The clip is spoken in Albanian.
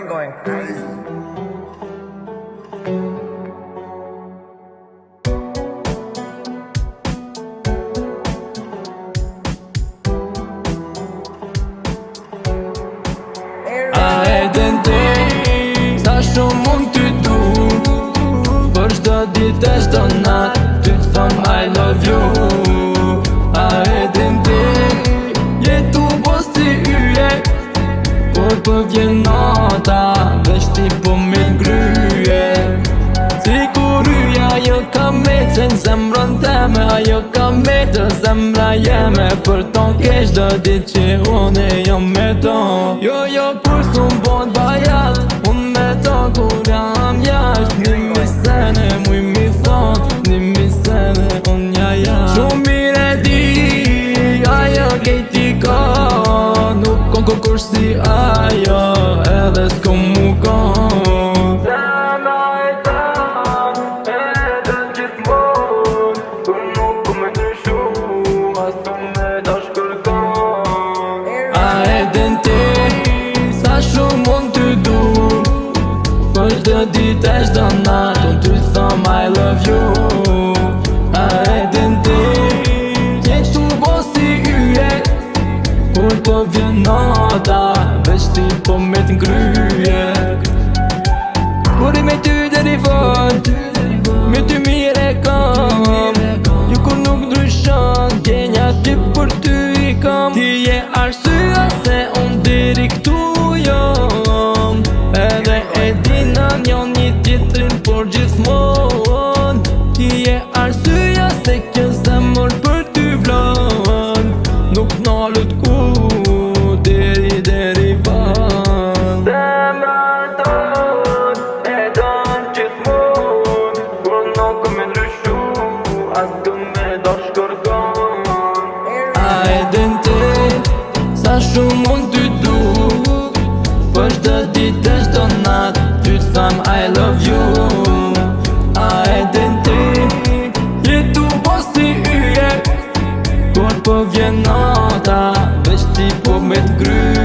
brain going crazy. A e den ti, sa shumë mund ty du, për shdo dit e shdo nat, ty t'thom I love you. A e den ti, jetu po si yje, por po vjen nata, veç ti po me t'ngryje. Si kur yja jo ka me që në zemrën teme, ajo ka me të zemra jeme, për ton kesh do dit që une jom me ton. Jo kur s'un bon bajat, unë me ton kur jam jasht. Një misene muj mi thon, një misene unë ja jasht. Shumë mire di, ajo kejti ka, nuk kon kur si ajo, edhe s'kom mu kon. Dit e shdo nat, unë ty thom I love you. A e din ti, jetu po si yje, kur po vjen nata, veç ti po me t'ngryje. Kur i me ty deri fort, me ty mire kam, ju kur nuk ndryshon, gjenja ti për ty i kam. Ti je arsyeja se unë deri këtu jom, edhe e dina njon një tjetrin por gjithmon. Ti je arsyeja se kjo zemër për ty vlon, nuk nalët ku deri van. Zemra ton e don gjithmon, kur nuk me ndryshu, as du me dosh kërkon. A e din ti, sa shumë mund ty du, për shdo dit e shdo nat, ty t'tham I love you. A e din ti, jetu po si yje, kur po vjen nata, veç ti po me t'ngryje.